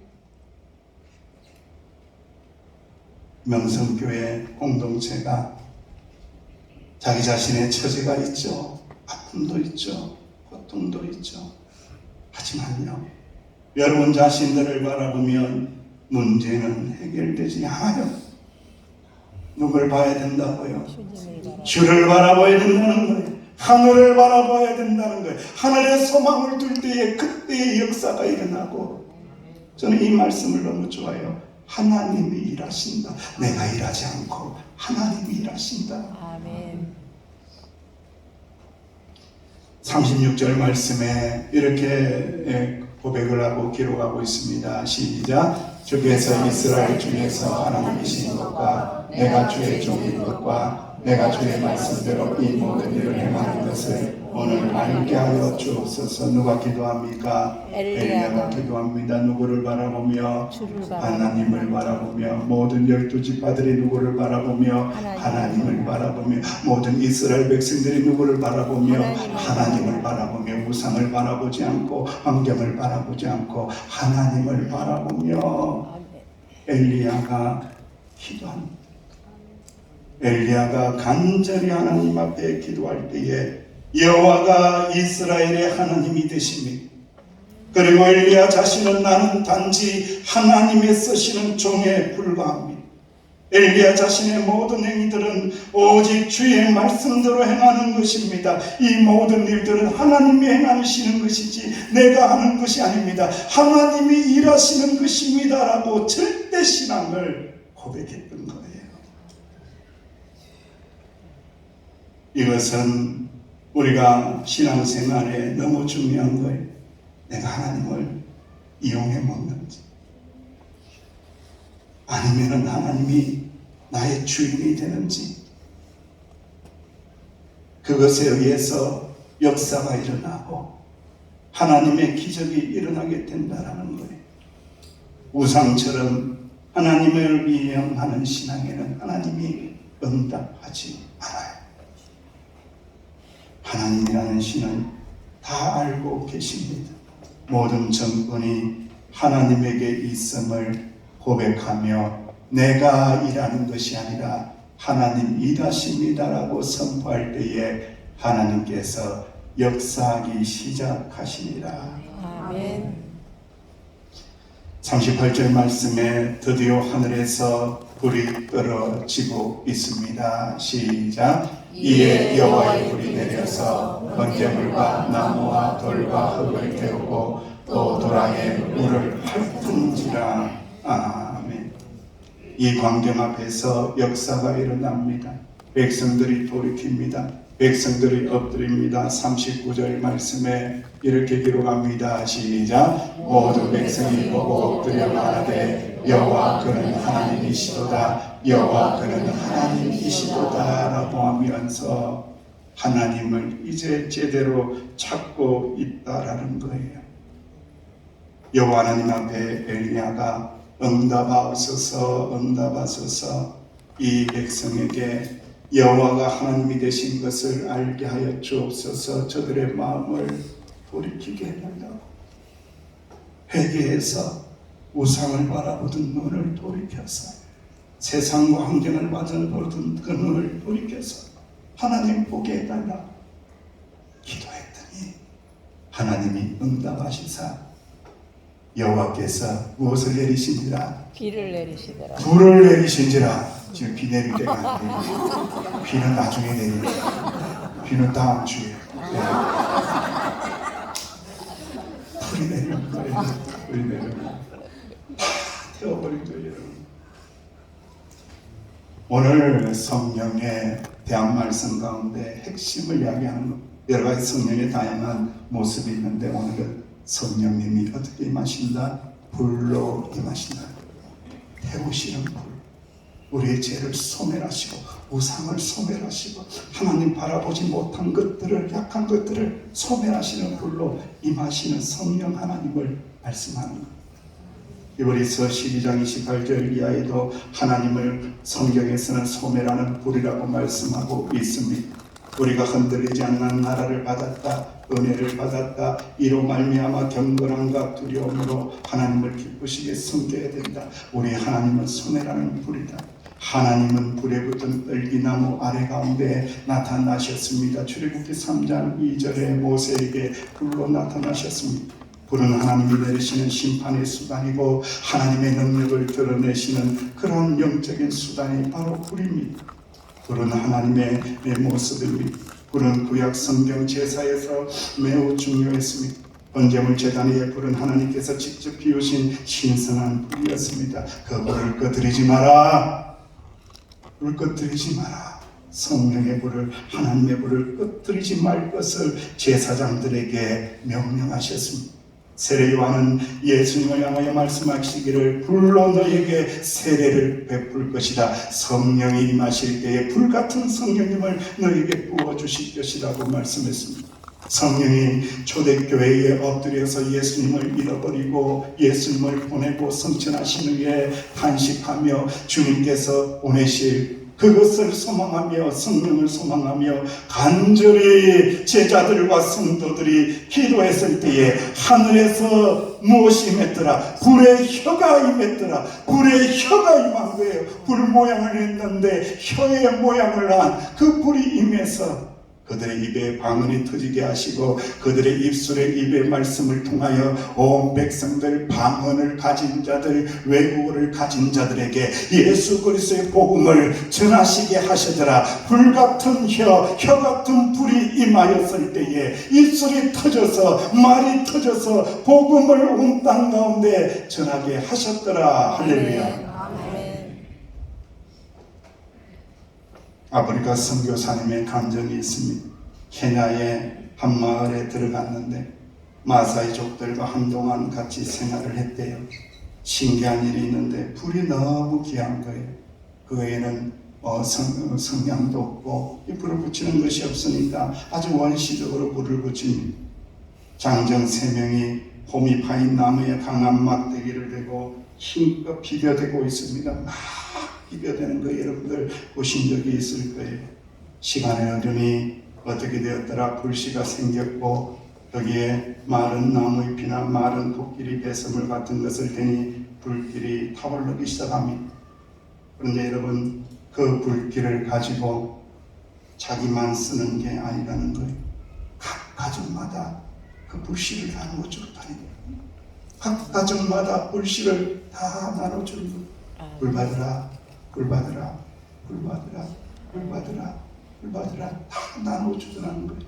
명성교회 공동체가 자기 자신의 처지가 있죠. 아픔도 있죠. 고통도 있죠. 하지만요, 여러분 자신들을 바라보면 문제는 해결되지 않아요. 누굴 봐야 된다고요? 주님을 바라. 주를 바라봐야 된다는 거예요. 하늘을 바라봐야 된다는 거예요. 하늘에 소망을 둘 때에 그때의 역사가 일어나고, 저는 이 말씀을 너무 좋아해요. 하나님이 일하신다. 내가 일하지 않고 하나님이 일하신다. 아멘. 36절 말씀에 이렇게 고백을 하고 기록하고 있습니다. 시작. 주께서 이스라엘 중에서 하나님이신 것과 내가 주의 종인 것과 내가 주의 말씀대로 이 모든 일을 행하는 것을 오늘 알게 하여 주옵소서. 누가 기도합니까? 엘리야가 기도합니다. 누구를 바라보며? 주를 바라보며. 하나님을 바라보며. 모든 12지파들이 누구를 바라보며? 하나님을 바라보며. 모든 이스라엘 백성들이 누구를 바라보며? 하나님을 바라보며. 우상을 바라보지 않고 환경을 바라보지 않고 하나님을 바라보며 아멘. 엘리야가 기도합니다. 엘리야가 간절히 하나님 앞에 기도할 때에 여호와가 이스라엘의 하나님이 되십니다. 그리고 엘리야 자신은 나는 단지 하나님의 쓰시는 종에 불과합니다. 엘리야 자신의 모든 행위들은 오직 주의 말씀대로 행하는 것입니다. 이 모든 일들은 하나님이 행하시는 것이지 내가 하는 것이 아닙니다. 하나님이 일하시는 것입니다 라고 절대 신앙을 고백했던 거예요. 이것은 우리가 신앙생활에 너무 중요한 거예요. 내가 하나님을 이용해 먹는지 아니면 하나님이 나의 주인이 되는지, 그것에 의해서 역사가 일어나고 하나님의 기적이 일어나게 된다는 거예요. 우상처럼 하나님을 이용하는 신앙에는 하나님이 응답하지 않아요. 하나님이라는 신은 다 알고 계십니다. 모든 정권이 하나님에게 있음을 고백하며 내가 일하는 것이 아니라 하나님 일하십니다라고 선포할 때에 하나님께서 역사하기 시작하시니라. 아멘. 38절 말씀에 드디어 하늘에서 불이 떨어지고 있습니다. 시작. 이에 여호와의 불이 내려서 번제물과 나무와 돌과 흙을 태우고 또 도랑에 물을 핥은지라. 아멘. 이 광경 앞에서 역사가 일어납니다. 백성들이 돌이킵니다. 백성들이 엎드립니다. 39절 말씀에 이렇게 기록합니다. 시작. 모든 백성이 보고 엎드려 말하되 여호와 그는 하나님이시도다. 여호와 그는 하나님이시도다 라고 하면서 하나님을 이제 제대로 찾고 있다라는 거예요. 여호와 하나님 앞에 엘리야가 응답하소서 응답하소서, 이 백성에게 여호와가 하나님이 되신 것을 알게 하여 주옵소서. 저들의 마음을 돌이키게 해달라고. 회개해서 우상을 바라보던 눈을 돌이켜서 세상과 환경을 바라보던 그 눈을 돌이켜서 하나님 보게 해달라고 기도했더니 하나님이 응답하시사 여호와께서 무엇을 내리신지라? 비를 내리시더라. 불을 내리신지라. 지금 비 내릴 때가 아니에요. 비는 나중에 내립니다. 비는 다음 주에. 네. 불이 내리는 거예요. 불이 내리는 거. 다 태워버린 거예요. 오늘 성령의 대한 말씀 가운데 핵심을 이야기하는 여러 가지 성령의 다양한 모습이 있는데 오늘은 성령님이 어떻게 임하신다? 불로 임하신다. 태우시는 불. 우리의 죄를 소멸하시고 우상을 소멸하시고 하나님 바라보지 못한 것들을, 약한 것들을 소멸하시는 불로 임하시는 성령 하나님을 말씀하는 것. 이브리서 12장 28절 이하에도 하나님을 성경에서는 소매라는 불이라고 말씀하고 있습니다. 우리가 흔들리지 않는 나라를 받았다, 은혜를 받았다, 이로 말미암아 경건함과 두려움으로 하나님을 기쁘시게 섬겨야 된다. 우리 하나님은 소매라는 불이다. 하나님은 불에 붙은 떨기나무 아래 가운데 나타나셨습니다. 출애굽기 3장 2절에 모세에게 불로 나타나셨습니다. 불은 하나님이 내리시는 심판의 수단이고 하나님의 능력을 드러내시는 그런 영적인 수단이 바로 불입니다. 불은 하나님의 모습입니다. 불은 구약 성경 제사에서 매우 중요했습니다. 번제물 제단 위에 불은 하나님께서 직접 피우신 신성한 불이었습니다. 그 불을 꺼뜨리지 마라. 불 꺼뜨리지 마라. 성령의 불을, 하나님의 불을 꺼뜨리지 말 것을 제사장들에게 명령하셨습니다. 세례 요한은 예수님을 향하여 말씀하시기를 불로 너에게 세례를 베풀 것이다. 성령이 임하실 때에 불같은 성령님을 너에게 부어주실 것이라고 말씀했습니다. 성령이 초대교회에 엎드려서 예수님을 잃어버리고 예수님을 보내고 성천하신 후에 탄식하며 주님께서 보내실 그것을 소망하며 성령을 소망하며 간절히 제자들과 성도들이 기도했을 때에 하늘에서 무엇이 임했더라? 불의 혀가 임했더라. 불의 혀가 임한 거예요. 불 모양을 했는데 혀의 모양을 한 그 불이 임해서 그들의 입에 방언이 터지게 하시고 그들의 입술에 입의 말씀을 통하여 온 백성들, 방언을 가진 자들, 외국어를 가진 자들에게 예수 그리스도의 복음을 전하시게 하시더라. 불같은 혀 같은 불이 임하였을 때에 입술이 터져서 말이 터져서 복음을 온 땅 가운데 전하게 하셨더라. 할렐루야. 아프리카 선교사님의 감정이 있습니다. 케냐의 한 마을에 들어갔는데 마사이족들과 한동안 같이 생활을 했대요. 신기한 일이 있는데 불이 너무 귀한 거예요. 그 외에는 성냥도 없고 이 불을 붙이는 것이 없으니까 아주 원시적으로 불을 붙입니다. 장정 3명이 홈이 파인 나무에 강한 막대기를 대고 힘껏 비벼대고 있습니다. 막 비벼대는 거 여러분들 보신 적이 있을 거예요. 시간의 흐름이 어떻게 되었더라. 불씨가 생겼고 거기에 마른 나무잎이나 마른 코끼리 배설물 같은 것을 대니 불길이 타오르기 시작합니다. 그런데 여러분 그 불길을 가지고 자기만 쓰는 게 아니라는 거예요. 각 가정마다 그 불씨를 다 나눠주고 다니고 각 가정마다 불씨를 다 나눠주는 거예요. 불 받으라, 불 받으라, 불 받으라, 불 받으라, 불 받으라 다 나눠주더라는 거예요.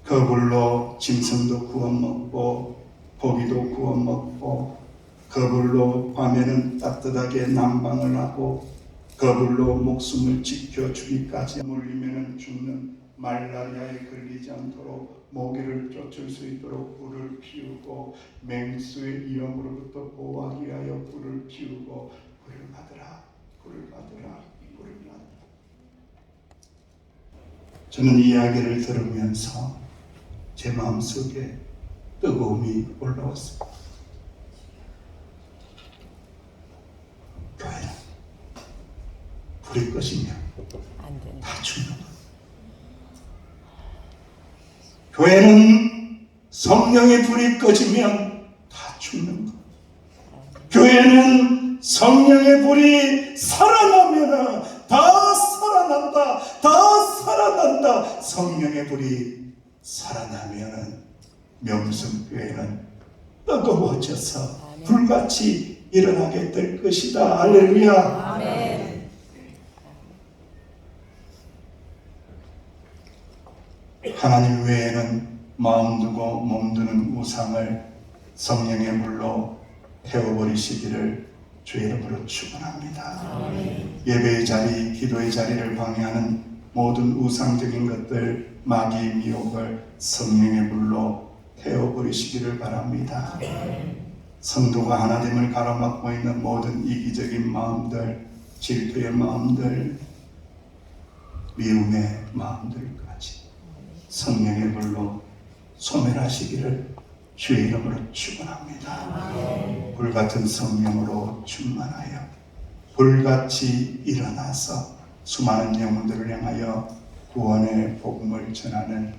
그 불로 짐승도 구워 먹고 고기도 구워 먹고 그 불로 밤에는 따뜻하게 난방을 하고 그 불로 목숨을 지켜 주기까지 물리면 죽는 말라리아에 걸리지 않도록 모기를 쫓을 수 있도록 불을 피우고 맹수의 위험으로부터 보호하기 위하여 불을 피우고 불을 받으라, 불을 받으라, 불을 받으라. 저는 이 이야기를 들으면서 제 마음속에 뜨거움이 올라왔습니다. 교회는 불이 꺼지면 다 죽는 거예요. 교회는 성령의 불이 꺼지면 다 죽는 거예요. 교회는 성령의 불이 살아나면 다 살아난다. 다 살아난다. 성령의 불이 살아나면 명성교회는 뜨거워져서 불같이 일어나게 될 것이다. 할렐루야. 아멘. 하나님 외에는 마음 두고 몸 두는 우상을 성령의 불로 태워버리시기를 주의 이름으로 축원합니다. 예배의 자리, 기도의 자리를 방해하는 모든 우상적인 것들, 마귀의 미혹을 성령의 불로 태워버리시기를 바랍니다. 성도가 하나님을 가로막고 있는 모든 이기적인 마음들, 질투의 마음들, 미움의 마음들까지 성령의 불로 소멸하시기를 주의 이름으로 축원합니다. 불같은 성령으로 충만하여 불같이 일어나서 수많은 영혼들을 향하여 구원의 복음을 전하는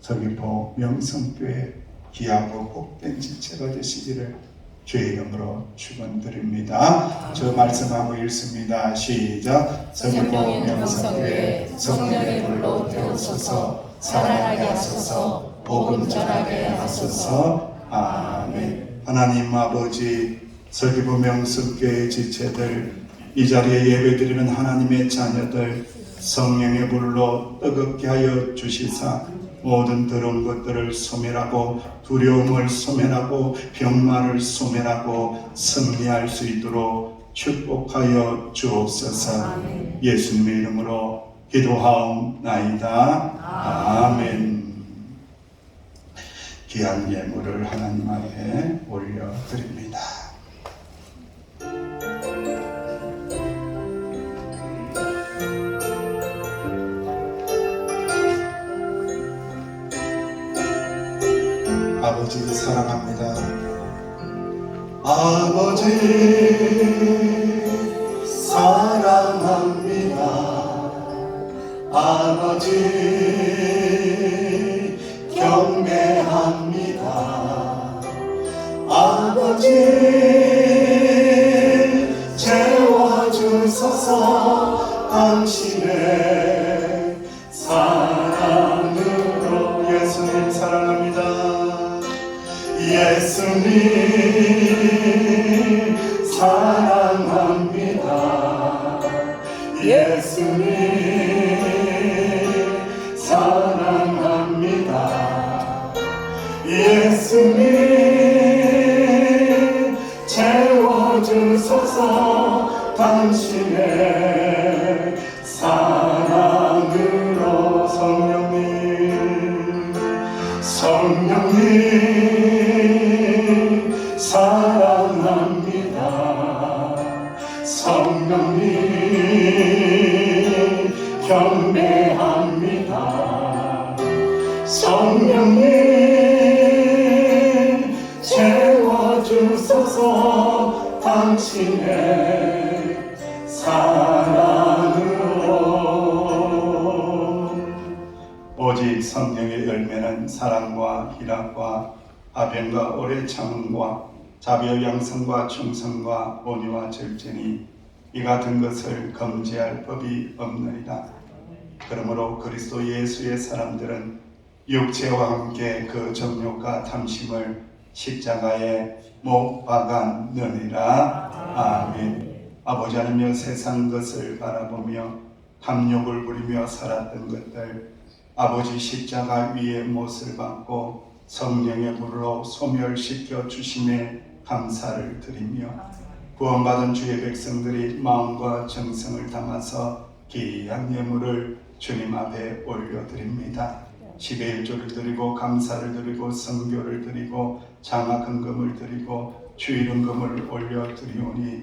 서귀포 명성교회 귀하고 복된 지체가 되시기를 주의 이름으로 축원드립니다. 저 말씀하고 읽습니다. 시작. 서귀포 명성교회 성령의 불로 태우소서 살아나게 하소서 복음 전하게 하소서. 아멘. 하나님 아버지, 서귀포 명성교회 지체들, 이 자리에 예배드리는 하나님의 자녀들, 성령의 불로 뜨겁게 하여 주시사 모든 더러운 것들을 소멸하고 두려움을 소멸하고 병마를 소멸하고 승리할 수 있도록 축복하여 주옵소서. 예수님의 이름으로 기도하옵나이다. 아멘. 귀한 예물을 하나님 앞에 올려드립니다. 아버지 사랑합니다. 아버지 사랑합니다. 아버지 경배합니다. 아버지 채워주소서. 당신의 사랑으로. 예수님 사랑합니다. 예수님 사랑합니다. 예수님 사랑합니다. 예수님 채워주소서. 당신의 사랑으로. 성령님 사랑합니다. 성령님 경배합니다. 성령님 채워주소서. 당신의 사랑으로. 오직 성령의 열매는 사랑과 희락과 화평과 오래 참음과 자비와 양성과 충성과 온유와 절제니 이 같은 것을 금지할 법이 없느니라. 그러므로 그리스도 예수의 사람들은 육체와 함께 그 정욕과 탐심을 십자가에 못 박았느니라. 아멘. 아버지 하나님여, 세상 것을 바라보며 탐욕을 부리며 살았던 것들 아버지 십자가 위에 못을 박고 성령의 불로 소멸시켜 주심에 감사를 드리며 구원받은 주의 백성들이 마음과 정성을 담아서 귀한 예물을 주님 앞에 올려드립니다. 10의 1조를 드리고 감사를 드리고 선교를 드리고 장화금금을 드리고 주일은금을 올려드리오니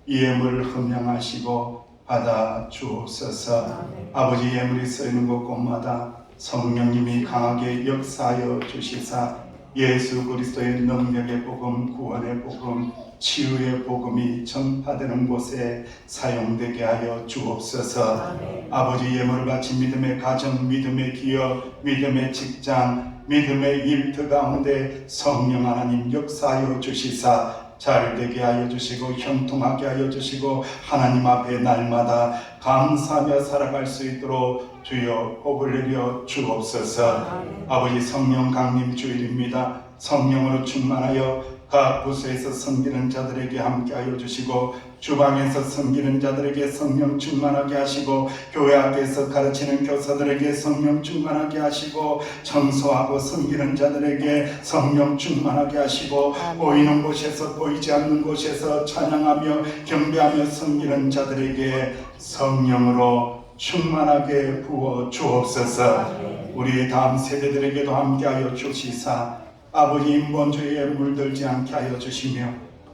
이 예물을 흠양하시고 받아 주옵소서. 아버지, 예물이 쓰이는 곳곳마다 성령님이 강하게 역사하여 주시사 예수 그리스도의 능력의 복음, 구원의 복음, 치유의 복음이 전파되는 곳에 사용되게 하여 주옵소서. 아버지, 예물을 바치 믿음의 가정, 믿음의 기업, 믿음의 직장, 믿음의 일터 가운데 성령 하나님 역사하여 주시사 잘되게 하여 주시고 형통하게 하여 주시고 하나님 앞에 날마다 감사하며 살아갈 수 있도록 주여 복을 내려 주옵소서. 아버지, 성령 강림 주일입니다. 성령으로 충만하여 각 부서에서 섬기는 자들에게 함께하여 주시고 주방에서 섬기는 자들에게 성령 충만하게 하시고 교회 앞에서 가르치는 교사들에게 성령 충만하게 하시고 청소하고 섬기는 자들에게 성령 충만하게 하시고 보이는 곳에서 보이지 않는 곳에서 찬양하며 경배하며 섬기는 자들에게 성령으로 충만하게 부어 주옵소서. 우리 다음 세대들에게도 함께하여 주시사 아버지 인본주의에 물들지 않게 하여 주시며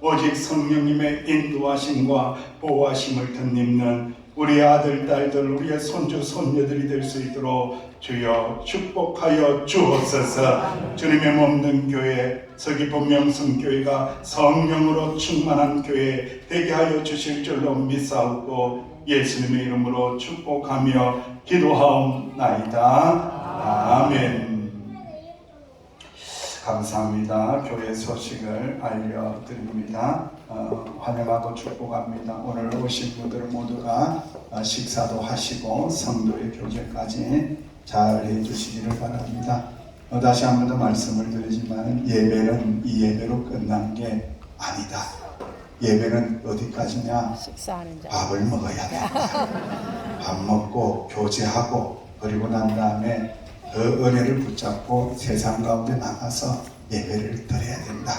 오직 성령님의 인도하심과 보호하심을 덧입는 우리 아들, 딸들, 우리의 손주, 손녀들이 될 수 있도록 주여 축복하여 주옵소서. 주님의 몸된 교회, 서귀포 명성교회가 성령으로 충만한 교회 되게 하여 주실 줄로 믿사오고 예수님의 이름으로 축복하며 기도하옵나이다. 아멘. 감사합니다. 교회 소식을 알려드립니다. 환영하고 축복합니다. 오늘 오신 분들 모두가 식사도 하시고 성도의 교제까지 잘 해주시기를 바랍니다. 다시 한 번 더 말씀을 드리지만 예배는 이 예배로 끝나는 게 아니다. 예배는 어디까지냐? 식사하는 자. 밥을 먹어야 된다. 밥 먹고 교제하고 그리고 난 다음에 그 은혜를 붙잡고 세상 가운데 나가서 예배를 드려야 된다.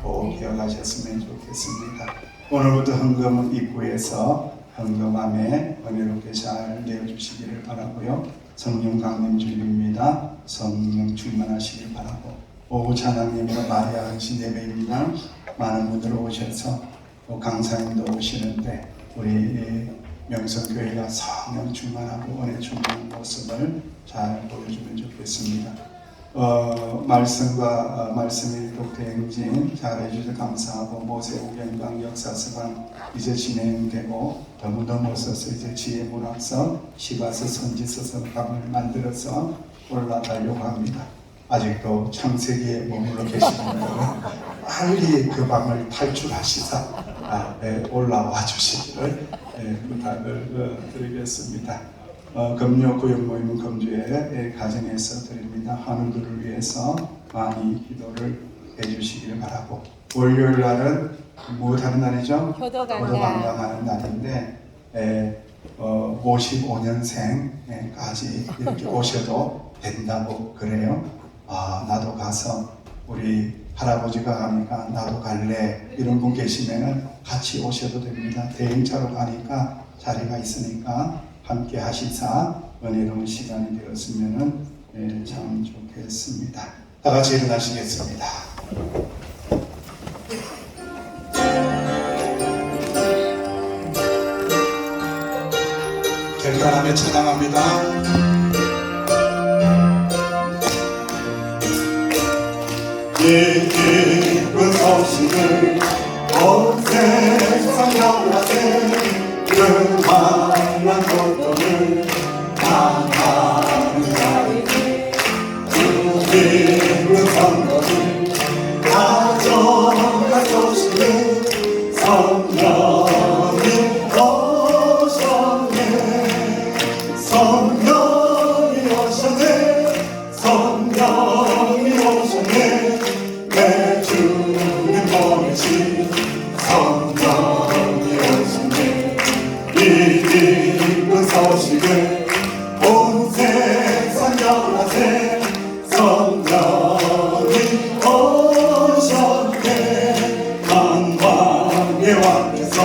꼭 기억하셨으면 좋겠습니다. 오늘부터 헌금은 입구에서 헌금함에 은혜롭게 잘 내어주시기를 바라고요. 성령 강림 주일입니다. 성령 충만하시길 바라고 오후 찬양님과 마리아 은신 예배입니다. 많은 분들 오셔서 또 강사님도 오시는데 우리 명성교회가 성령 충만하고 은혜 충만한 모습을 잘 보여주면 좋겠습니다. 말씀과 말씀의 독대행진 잘해주셔서 감사하고 모세오경강 역사서관 이제 진행되고 더무더무서서 이제 지혜문학서 시가서 선지서서방을 만들어서 올라가려고 합니다. 아직도 창세기에 머물러 계시는 분들은 빨리 그 방을 탈출하시사 올라와 주시기를 부탁을 드리겠습니다. 금요 구역 모임은 금주에 가정에서 드립니다. 하늘들을 위해서 많이 기도를 해주시기를 바라고 월요일 날은 무엇하는 날이죠? 효도관광하는 날인데 55년생까지 이렇게 오셔도 된다고 그래요. 나도 가서 우리 할아버지가 가니까 나도 갈래 이런 분 계시면은 같이 오셔도 됩니다. 대행차로 가니까 자리가 있으니까 함께 하시사 은혜로운 시간이 되었으면은 참 좋겠습니다. 다 같이 일어나시겠습니다. 결단하며 찬양합니다. 이 기쁜 소식을 온 세상 열라세 그 만난 고통을 당하는 자에게 그 기쁜 선거를 가져갈 소식을 성령이 오셨네 성령이 오셨네 성령이 오셨네 내 주님 보내신 성령이 오셨네 이 기쁜 소식을 온 세상 열라세 성령이 오셨네 만왕의 왕께서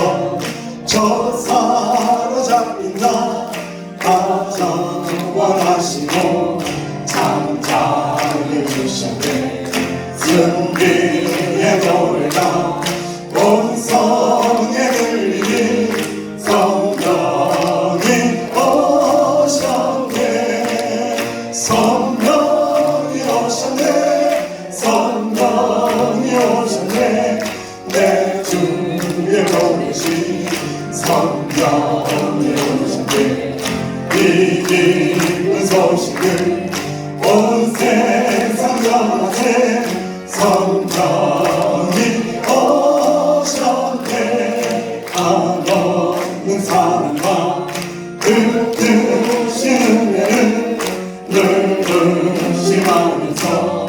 저 사로잡힌 나 가장 원하시고 잠자리 주셨네 승리의 노래가 온 성에 들리니 성령이 오셨네 성령이 오셨네 성령이 오셨네 내 주의 보내신 성령이 오셨네 이 기쁜 소식을 온 세상 전하세 성령이 오셨네 한없는 사랑과 그 뜻이 은혜를 늘 의심하면서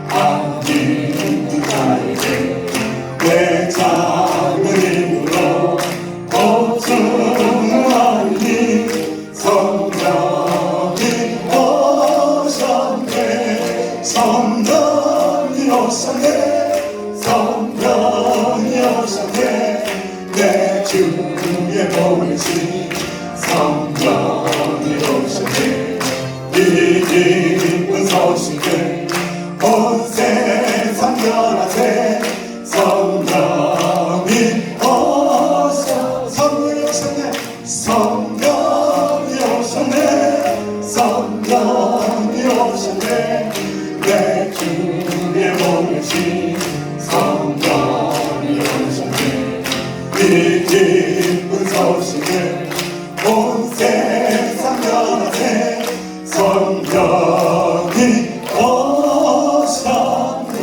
안기는 자에게 내 작은 힘으로 보증을 하니 성령이 오셨네 성령이 오셨네 성령이 오셨네 내 주에 보내신 성령이 오셨네 이 기쁜 소식을 온 세상 열하세 성령이 오시길 온 세상 여세 성령이 오셨네.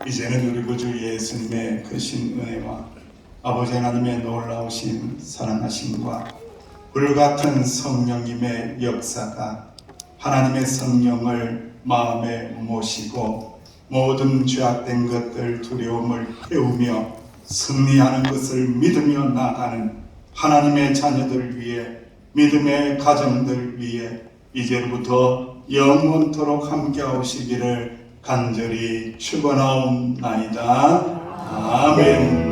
이제는 우리 구주 예수님의 크신 은혜와 아버지 하나님의 놀라우신 사랑하심과 불같은 성령님의 역사가 하나님의 성령을 마음에 모시고 모든 죄악된 것들 두려움을 태우며 승리하는 것을 믿으며 나가는 하나님의 자녀들 위해 믿음의 가정들 위해 이제부터 영원토록 함께하시기를 간절히 축원하옵나이다. 아멘.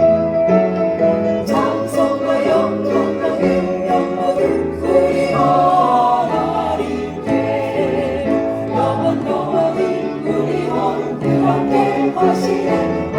찬송과 영광과 능력 모두 우리 하나님께 영원히 우리와 함께 하시네.